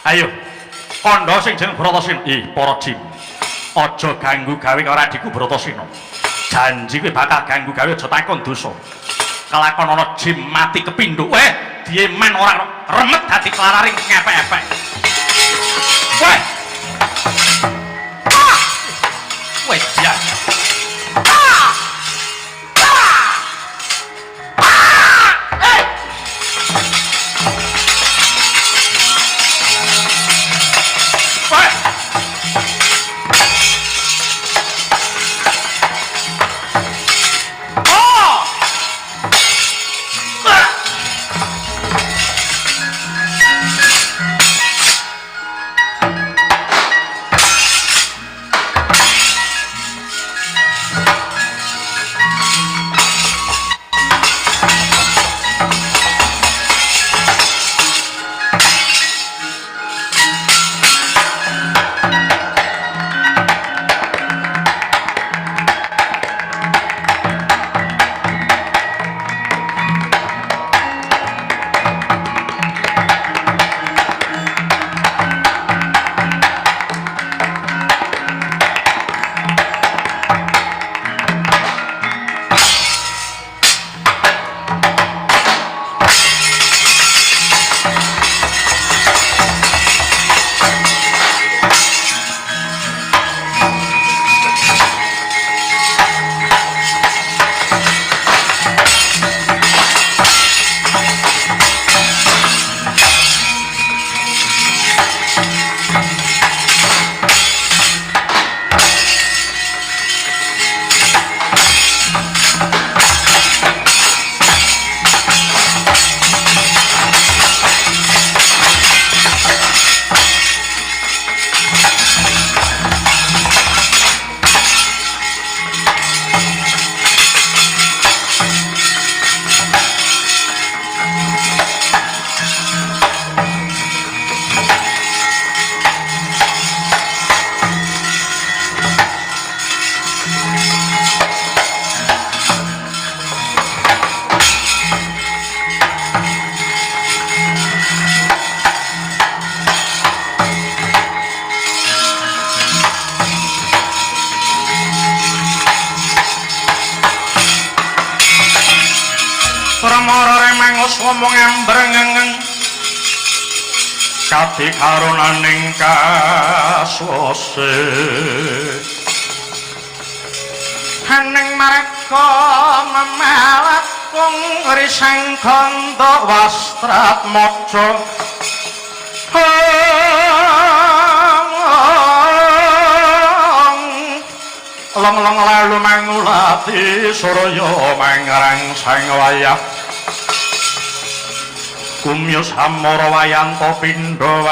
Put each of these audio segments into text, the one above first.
Ayo, kondo sing jeneng Bratasena. Para jin. Aja ganggu gawe karo adikku Bratasena. Janji kowe bakal ganggu gawe aja takon dosa. Kelakon ana jin mati kepindho. Dieman ora remet dadi klararing ngepek-epek. Weh. Weh, ya. Ngomong ambrengeng kati karonaning kasose haneng mareka memalakung risang kanda wastrat moco long-long lalu mangulati surya mangrang sang wayah Kumya samara wayanto pindhawari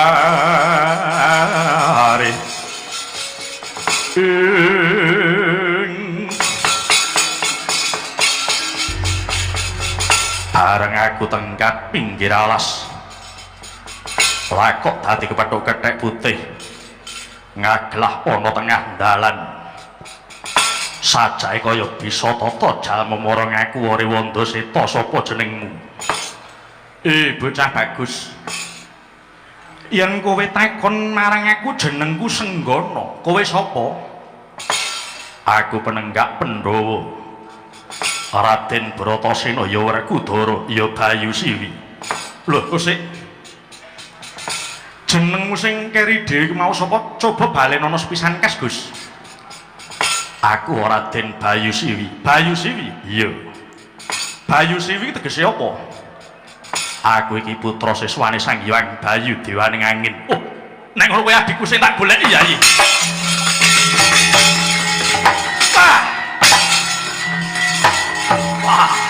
bareng aku tengkat pinggir alas lakok dadi kepethuk kethek putih ngaglah ana tengah dalan sajae kaya bisa tata jalma marang aku ore wanda seta sapa jenengmu bocah bagus. Yen kowe takon marang aku jenengku Senggana, kowe sapa? Aku penenggak Pandhawa. Raden Bratasena ya Werkudara, ya Bayu Siwi. Lho, sik. Jenengmu sing keri dhewe mau sapa? Coba balenono sepisan kas, Gus. Aku Raden Bayu Siwi. Bayu Siwi? Iya. Bayu Siwi tegese apa? Aku iki putra siswane Sang Hyang Bayu Dewaning Angin. Oh, nek ngono kowe adikku sing tak goleki ya iki. Wah.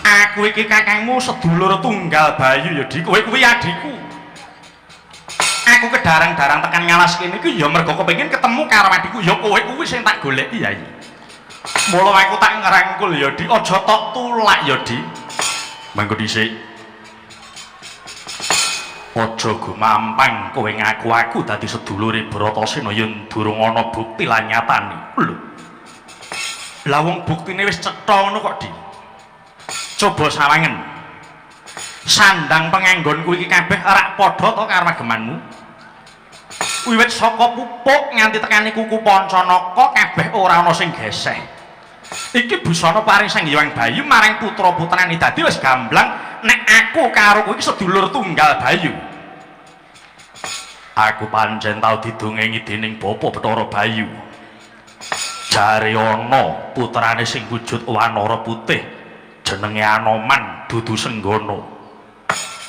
Aku iki kakangmu sedulur tunggal Bayu ya Dik, kowe kuwi adikku. Aku kedarang-darang tekan ngalas kene iki ya mergo kepengin ketemu karo adikku ya kowe kuwi sing tak goleki ya iki. Mula aku tak ngrangkul ya Dik, aja tok tulak ya Dik. Mangko dhisik. aja gumampang kowe ngaku aku dadi sedulure Bratasena yen durung ana bukti lan nyatane. Lho. Lah wong buktine wis cetha ngono kok, Di. Coba sawangen. Sandang penganggonku iki kabeh rak padha to karo agemanmu. Wiwit saka pupuk nganti tekani kuku Pancanaka kabeh ora ana sing geseh. Iki busana paring Sang Hyang Bayu marang putra-putrane dadi wis gamblang nek aku karo kowe iki sedulur tunggal Bayu. Aku pancen tau didongengi dening Bapa Bathara Bayu. Jare ana putrane sing wujud wanara putih jenenge Anoman dudu Senggana.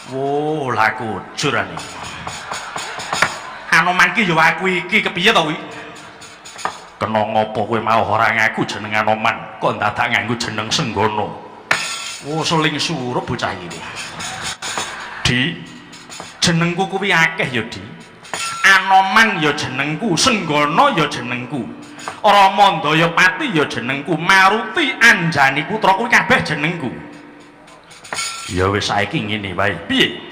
Wo, laku jurane. Anoman ki ya aku iki kepiye to kuwi? Kena ngopo kowe mau ora ngaku jeneng Anoman kok dadak nganggo jeneng Senggana. Oh, seling surup bocah iki. Di jenengku kuwi akeh ya, Di. Anoman ya jenengku, Senggana ya jenengku. Ramandaya Pati ya jenengku, Maruti Anjani putra kuwi kabeh jenengku. Ya wis saiki ngene wae. Piye?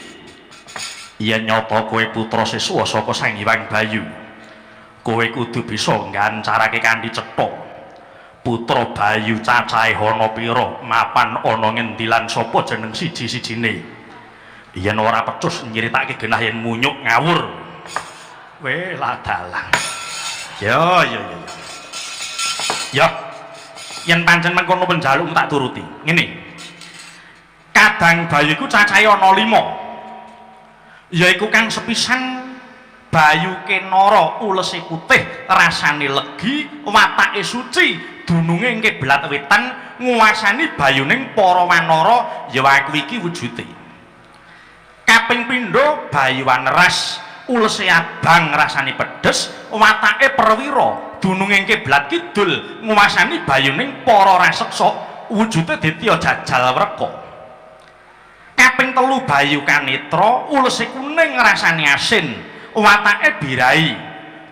Yen nyata kowe putra seswa saka Sang Hyang Bayu, kowe kudu bisa nggancarake kanthi cetha. Putra Bayu cacahe ana pira, mapan ana ngendi lan sapa jeneng siji-sijine. Yen ora pecus nyeritake genah yen munyuk ngawur. Weh lah dalang. Ya. Ya. Yen pancen mengkono penjaluk tak turuti. Ngene. Kadang Bayu iku cacahe ana 5. Yaiku kang sepisan Bayu Kenara ulese putih, rasane legi, watake suci, dununge ing kiblat wetan, nguwasani bayuning para wanara, ya aku iki wujude. Kaping pindho Bayu Waneras, ulese abang rasane pedes, watake perwira, dununge ing kiblat kidul, nguwasani bayuning para raseksa, wujude Ditya Jajal Wreka. Kaping 3 Bayu Kanitra, ulese kuning rasane asin, watake birai,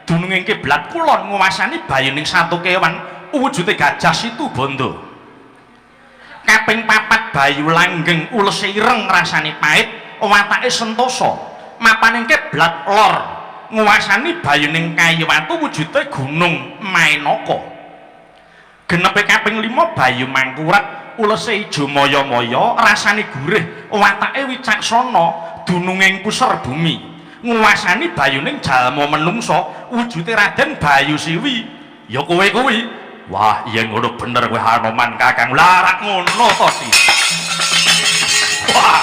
dununge ing kiblat kulon, nguwasani bayuning Satu Kewan, wujude Gajah Situbanda. Kaping 4 Bayu Langgeng, ulese ireng rasane pait, watake Sentosa, mapaning kiblat lor, nguwasani bayuning Kayiwatu, wujude Gunung Mainaka. Genepe kaping 5 Bayu Mangkurat, ulese ijo moyo-moyo, rasane gurih, watake wicaksana, dununge ing puser bumi, nguwasani bayuning jalma menungsa, wujude Raden Bayu Siwi. Ya kowe kuwi. Wah, iya ngono bener kowe Anoman Kakang. Larak ngono to, Di. Wah.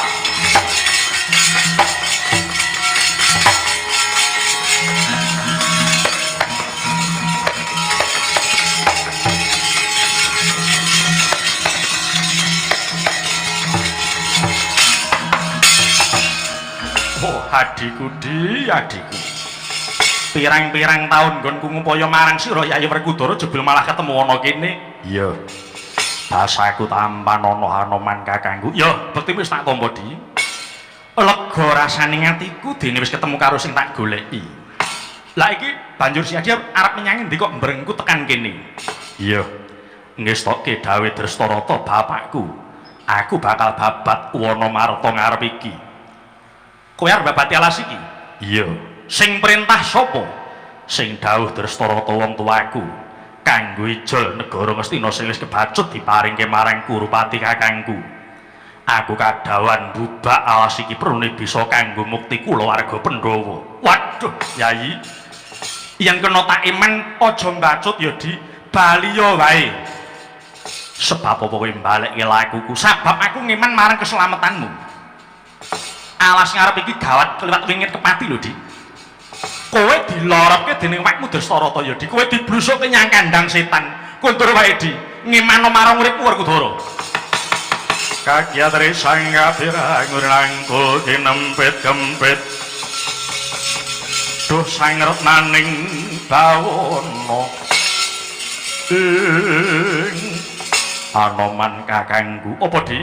Adikku, Di, adikku. Pirang-pirang taun nggonku ngupaya marang sira Yayi Werkudara jebul malah ketemu ana kene. Iya. Basaku tampan ana Anoman Kakangku. Ya, bekti wis tak tampa, Di. Lega rasane atiku dene wis ketemu karo sing tak goleki. Lah iki banjur si Adi arep menyang endi kok mbrengku tekan kene. Iya. Ngestokke dawuh Drestarata bapakku. Aku bakal babat Wanamarta ngarep iki. Kowe arep babati alas iki? Iya. Sing perintah sapa? Sing dawuh Drestarata wong tuaku. Kanggo ijol negara Ngastina sing wis kebacut diparingke marang Kurupati kakangku. Aku kadawan bubak alas iki perune bisa kanggo mukti kula warga Pandhawa. Waduh, Yayi. Yen kena tak iman aja mbacut ya, Di. Baliya wae. Sebab apa kowe mbalekke lakuku? Sebab aku ngiman marang keselamatanmu. Alas ngarep iki gawat kliwat wingit kepati lho, Di. Kowe dilorotke dening wakmu Drestarata ya, Di. Kowe diblusukke nyang kandang setan. Kuntur wae, Di. Ngimano marang uripmu Werkudara. Kagyatri sanggapira ngurangku kinempit-kempit. Duh sang retnaning bawana. Anoman kakangku. Apa, Di?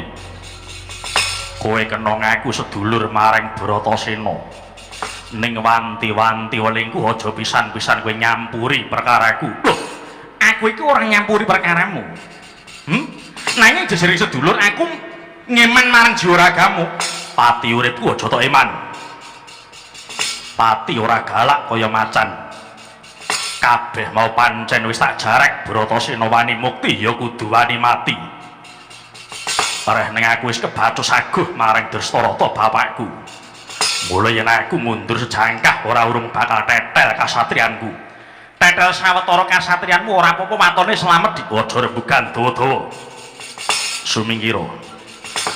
Kowe kena ngaku sedulur marang Bratasena. Ning wanti-wanti welingku aja pisan-pisan kowe nyampuri perkaraku. Loh, aku iki ora nyampuri perkaramu. Nanging jejering sedulur aku ngeman marang jiwaragamu. Pati uripku aja tok eman. Pati ora galak kaya macan. Kabeh mau pancen wis tak jarek Bratasena wani mukti ya kudu wani mati. Areh ning aku wis kebathus aguh marang Drastarata bapakku. Mula yen aku mundur sejangkah ora urung bakal tetel kasatriyanku. Tetel sawetara kasatriyanmu ora apa-apa matone slamet di aja rembugan dawa-dawa. Sumingkira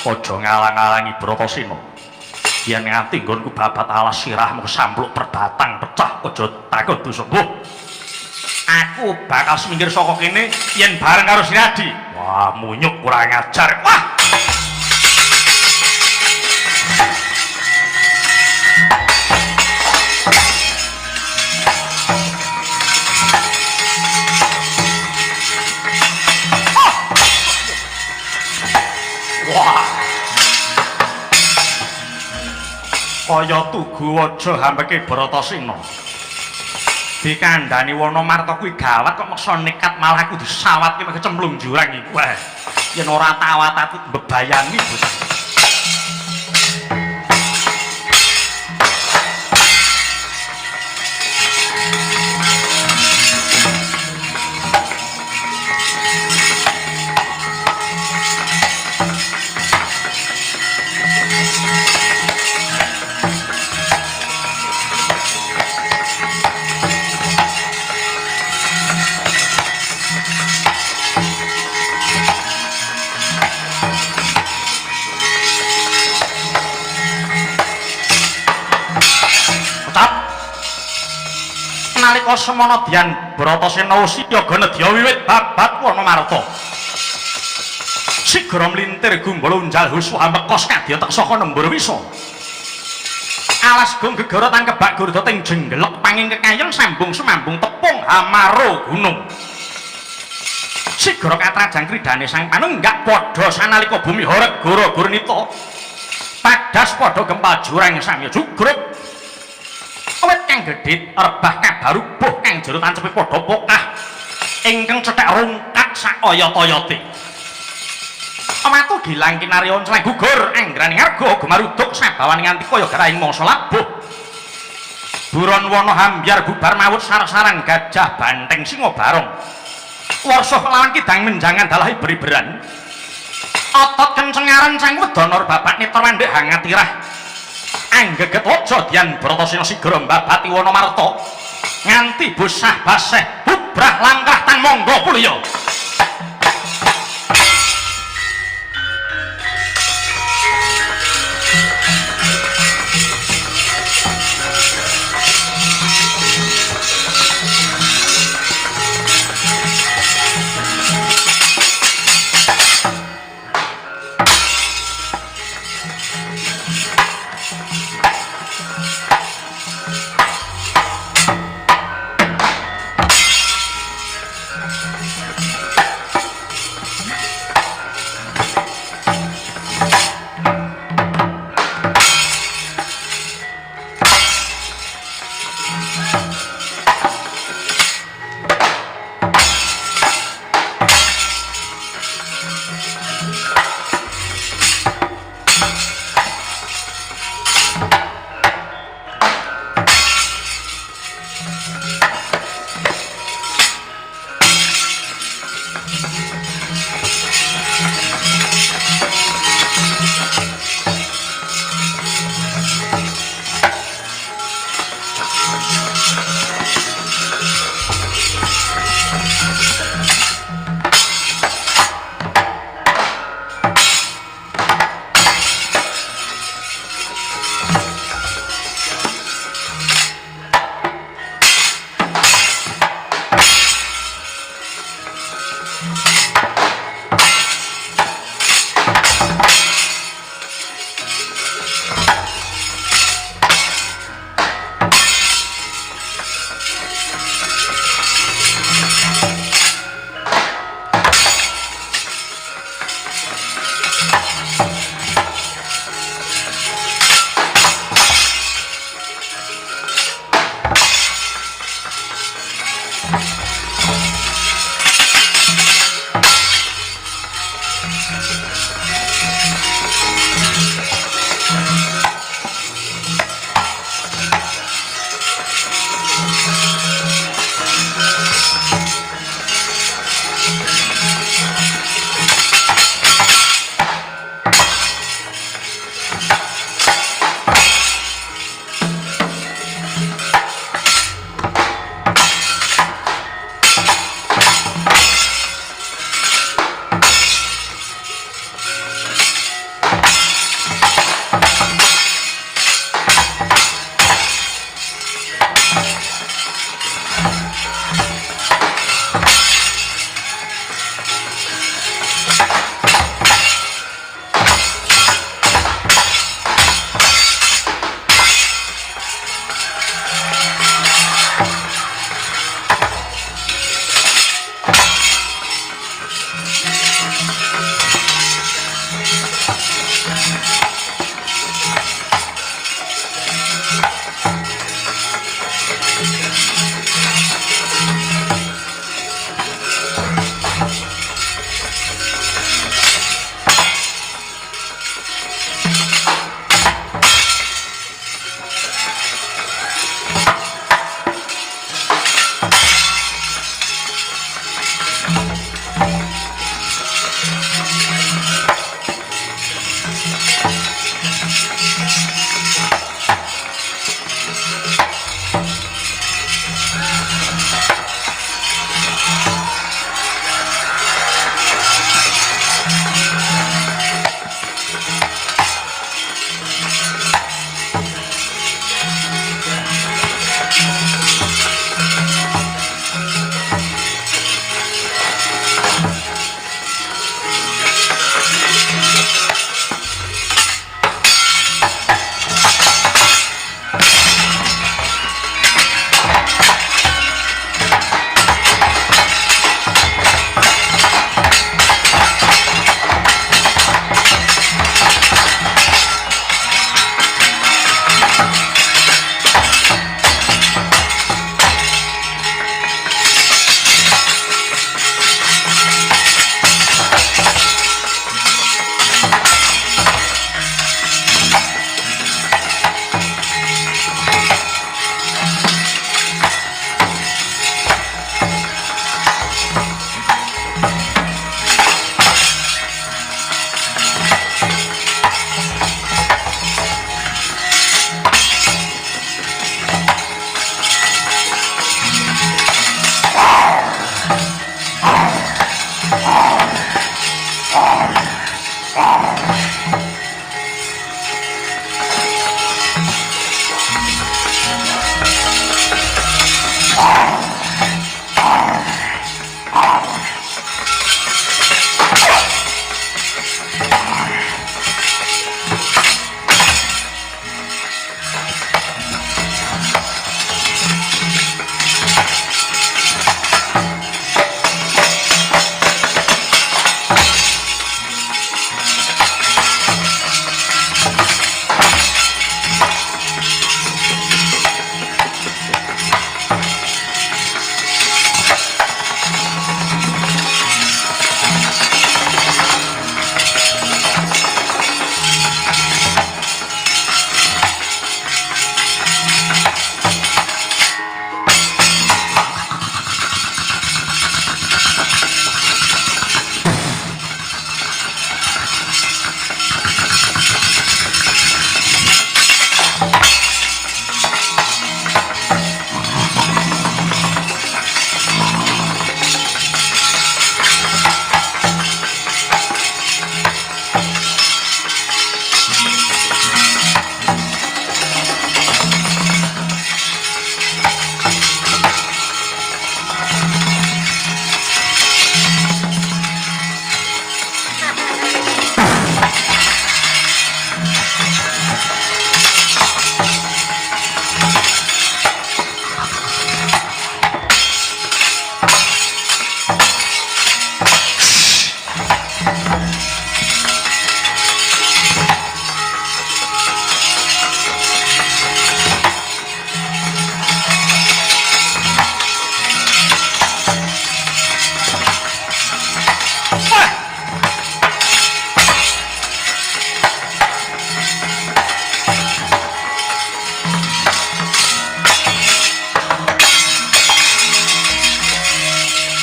aja ngalang-alangi Bratasena. Yen nganti nggonku babat alas sirahmu sampluk perbatang pecah aja takon dosa. Aku bakal semingkir saka kene yen bareng karo Siradi. Wah, munyuk kurang ajar. Wah. Wah. Kaya tugu aja hampeke Bratasena. Dikandani Wonomarta kuwi gawat kok maksa nekat malah aku disawatke mek kecemplung jurang iki. Wah, yen ora tawat aku bebayani bocah. Nalika semana Dyan Bratasena Usyaga nedya wiwit babat Wonomarta. Sigra mlintir gumbala unjal huswa mekos kadya tek saka nembur wisa. Alas gong gegara tangkebak gurda ting jenggelek panging kekayen sambung sumambung tepung hamaro gunung. Sigra katrajang kridane sang panenggak padha sanalika bumi horeg gora-gurnita. Padas padha gempal jurang samya jugruk. Awet kang gedhe rebah kabarubuh kang jero tancepe padha pokah ingkang cethek rungkat sak oyot-oyote. Amatu gilang kinarya sleng gugur anggraning arga gemaruduk sabawane nganti kaya garahing mangsa labuh. Buron wana hambyar bubar mawut sarang-sarang gajah banteng singa barong. Warsa lawan kidang menjangan dalahe beriberan. Otot kencengaran sang wedana bapak nitra mandhek hangatirah. Anggeget aja Dyan Bratasena sigra mbabati Wonomarta nganti bosah baseh bubrah langkah tang mangga pulya.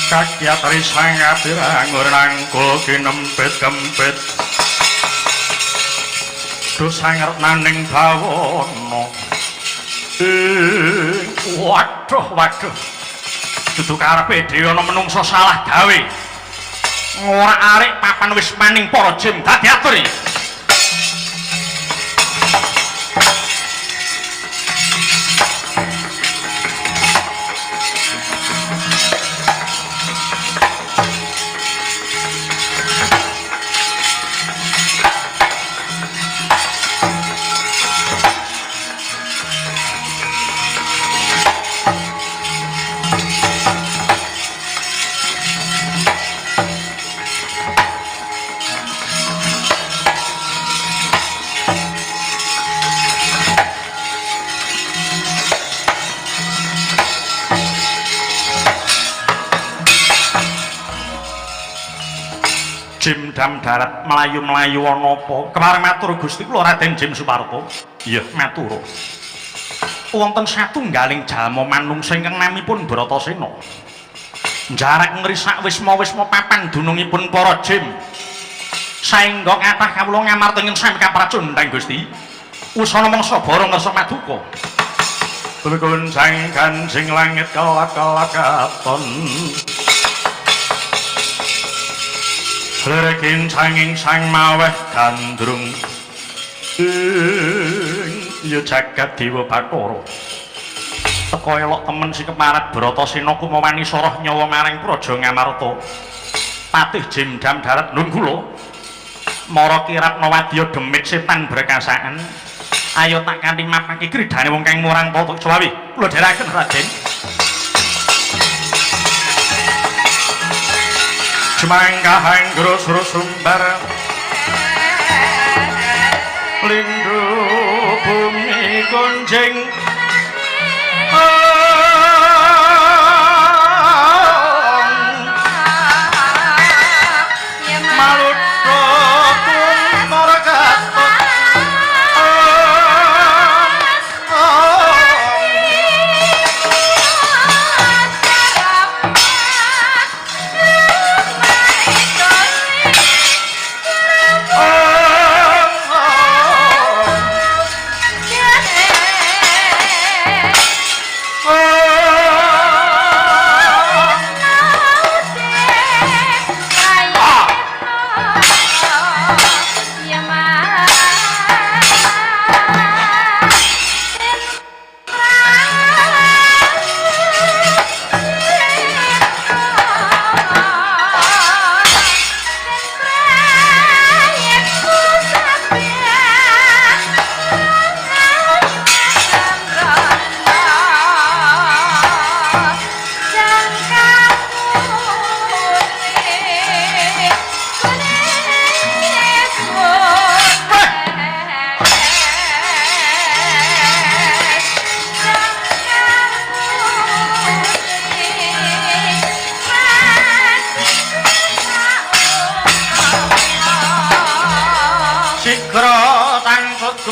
kakyatri sangatirang rangkul kinempit kempit dosanger naning bawono waduh dudu karepe dhewe ana menungsa salah gawe ora arek papan wis maning para jim dadi aturi Jim Dam darat melayu-melayu ana apa? Kemarin matur Gusti kula Raden Jim Suparto. Iya, matur. Wonten satunggaling jalma manungsa ingkang namipun Bratasena. Njarak ngrisak wisma-wisma papan dunungipun para Jim. Saengga kathah kawula ngamartengin sami kapracun Dang Gusti. Usana mangsa bara ngersa maduka. Tulukun sang Kanjeng langit kelak-kelakaton. Lerekin sanging sang maweh gandrung ya jagat dewa Bathara teka elok temen si keparat Bratasena kumawani soroh nyawa maring Praja Ngamarta patih Jim Dam darat nun kula mara kirapna wadya demit setan berkasaan ayo tak kanthi mapake kridane wong kang murang Tok Jawi kula dherekaken Raden Semangka hanggro suruh sumber Lindu bumi gonjeng Malut dokun morgatot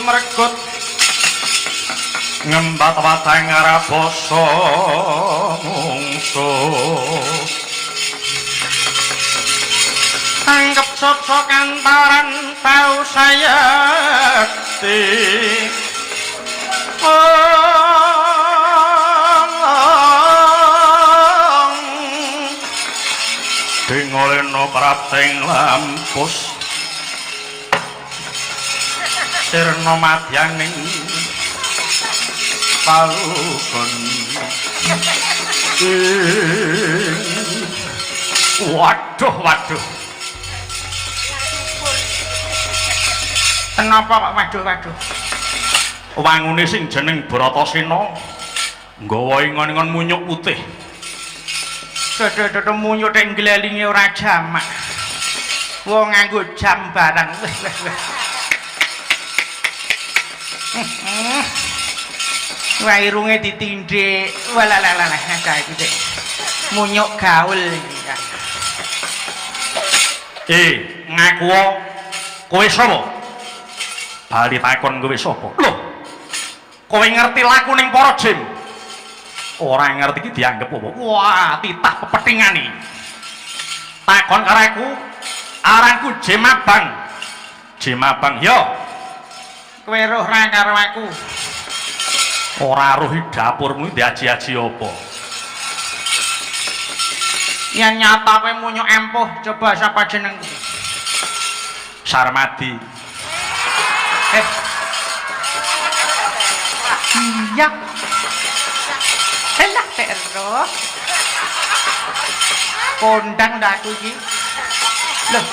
mergut ngembat watang araboso mungsu anggap cocok antaran tau sayakti dingoleno prapting lampus sirna madyaning palukun waduh kenapa Pak waduh wangune sing jeneng Bratasena nggawa ingon-ingon munyuk putih dada munyuk ning glelinge ora jamak wong nganggo jam barang wah irunge ditindik walalalala kae iki munyuk gaul ngaku kowe sapa bali takon kowe sapa lho kowe ngerti laku ning para jin Ora ngerti iki dianggep apa? Wah, titah pepethingan iki. Takon karo aku, aranku Jemabang. Jemabang, yo. Kowe roh ra karo aku. Ora roh dapurmu diaji-aji apa? Yen nyata kowe munyuk empuh, coba sapa jenengmu? Sarmadi. Iya. Elah terus. Kondang ndak aku iki. Loh.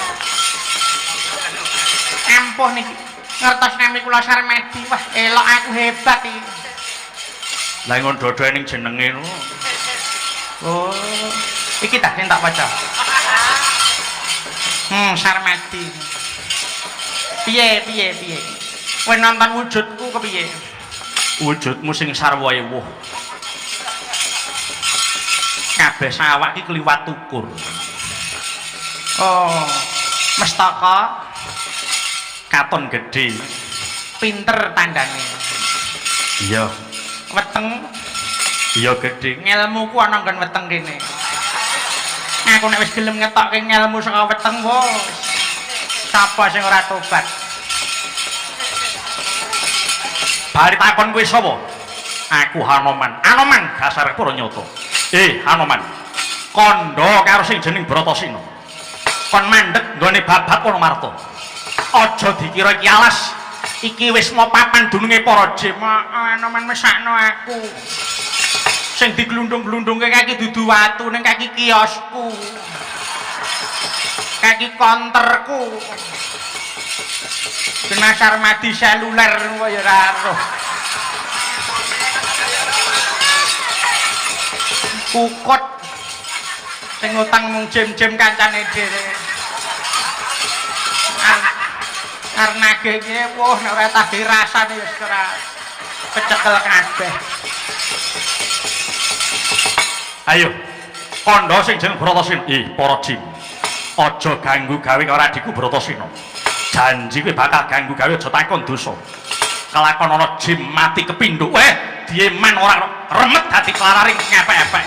Empuh niki. Ngertos nami kula Sarmadi. Wah, elok aku hebat iki. Lah ngon dodoe ning jenenge no. Oh, iki tak sing tak waca. Sarmadi. Piye? Kowe nonton wujudku kepiye? Wujudmu sing sarwa ewuh. Kabeh sawak iki kliwat ukur. Oh, mestaka Katon gedhe. pinter tandane. Iya. Weteng Iya gedhe. ngelmuku ana nggon weteng kene. Aku nek wis gelem ngetokke ngelmu saka weteng wis. Sapa sing ora tobat? Bari takon kowe sapa? Aku Hanoman. Anoman dasar para nyata. Hanoman. Kandha karo sing jeneng Bratasena. Kon mandeg nggone babak Wonomarta. Aja dikira iki alas. Iki wis mau papan dununge para jin. Anoman mesakno aku. Sing diglundung-glundungke kaki dudu watu ning kaki kiosku. Kaki konterku. Kena Sarmadi seluler kaya ora roh. Kukut sing utang mung jem-jem kancane dhewe. Karena gege woh nek ora tak dirasani wis ora kecekel kabeh. Ayo, kandha sing jeneng Bratasena. Para jin. Aja ganggu gawe karo adikku Bratasena. Janji kowe bakal ganggu gawe aja takon dosa. Kelakon ana jin mati kepindho. Dieman ora remet dadi klararing ngepek-epek.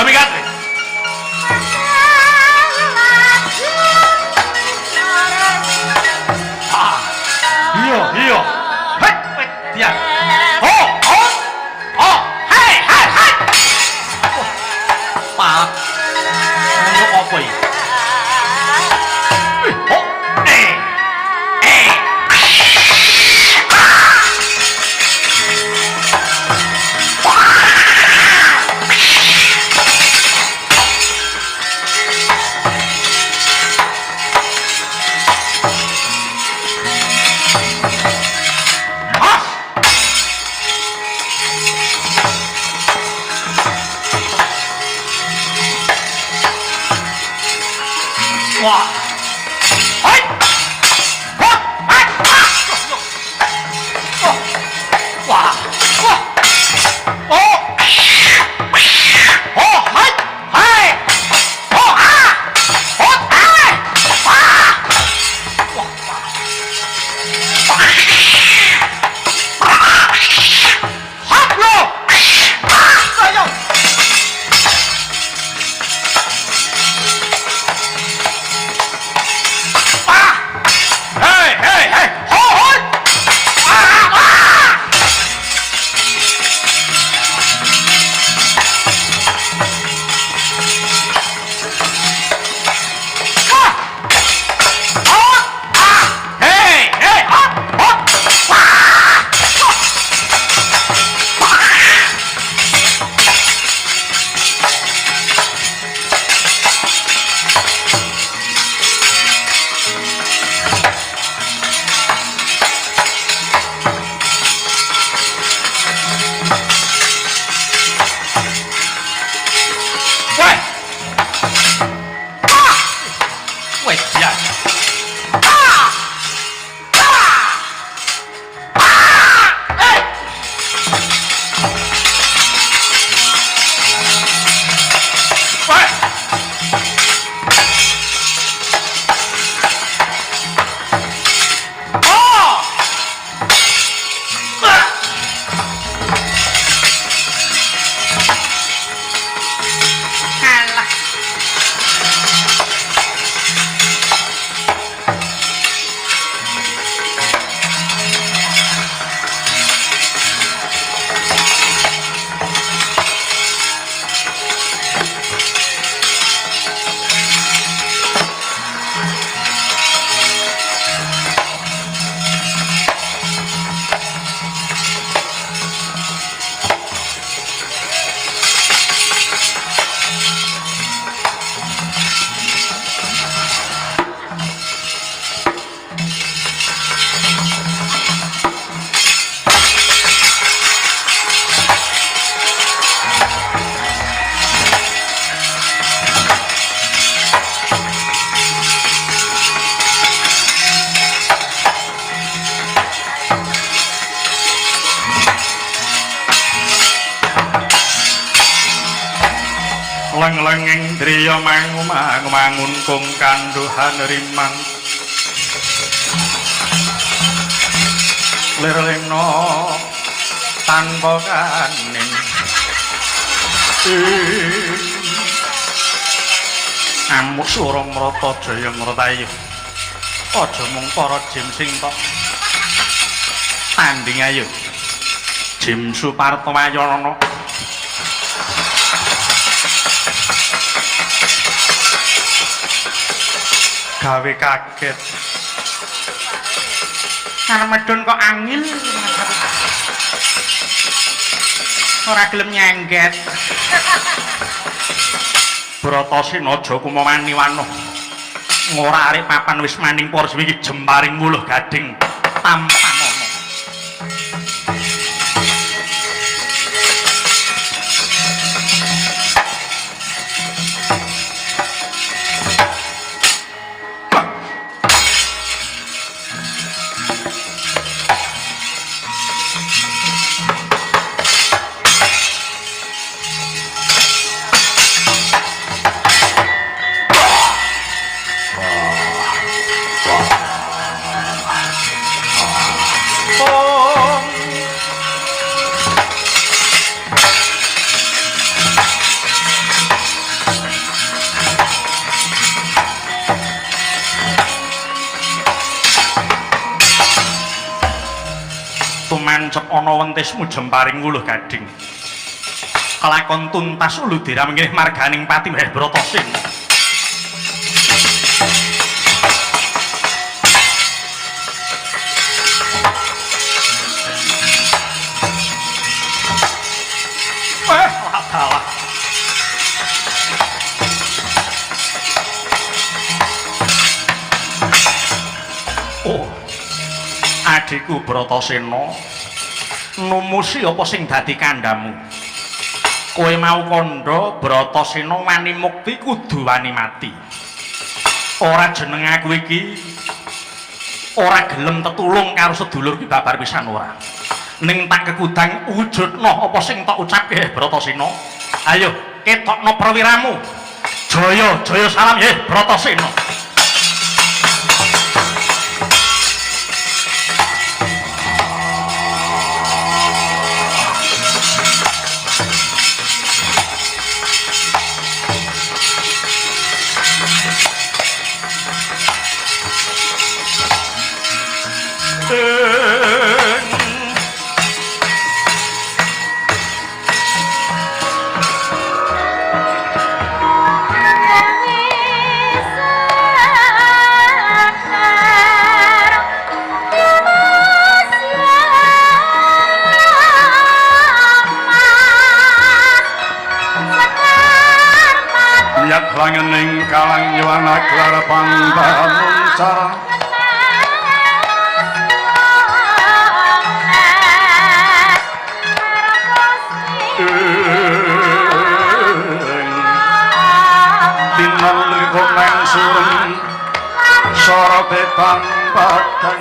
aja mikate. Iya, iya. Hei, dia. Oh, oh. Oh, hei, hei, hei. Pak. Ngono apa iki? Oh, eh. Wah. Hai. Wah. Hai. Wah. Wah. Oh. Oh, hai. Hai. Oh, ah. Oh, hai. Wah. Wah. Hap lo. Ah, ayo. Hey, hey, hey! Ho, ho! Ah, ah! Ah! Oh! Ah! Hey, hey! Hop, hop! Ah! Weh! Ah! Weh, dia. Ah! Ah! Ah! Hey! Weh! Oh! Ah! Alah. Leng-lenging driya mangun kung kanduhan rimang lir-lirno tanpa kaning amuk surung mrata jaya mratayu aja mung para jim sing tok tanding ayo Jim Supartowayana gawe kaget Karena medun kok angin. Ora gelem nyengget. Bratasena aja kumawani wanuh ngora arek papan wis maning porsi iki jemparing nguluh gading tampan ana nancep ana wentismu jemparing wuluh gading. Kelakon tuntas ulu diramengih marganing pati Mbah Bratasena. Dalah. Oh, adikku Bratasena, numusi apa sing dadi kandhamu? Kowe mau kandha Bratasena wani mukti kudu wani mati. Ora jeneng aku iki ora gelem tetulung karo sedulur ki babar pisan ora. Ning tak kekudang wujudna apa sing tak ucapke Bratasena. Ayo ketokno perwiramu. Jaya, jaya salam nggih Bratasena. Langening kalang yuwana gelar pangbanunca Dinan liku neng sureng sorote tambatan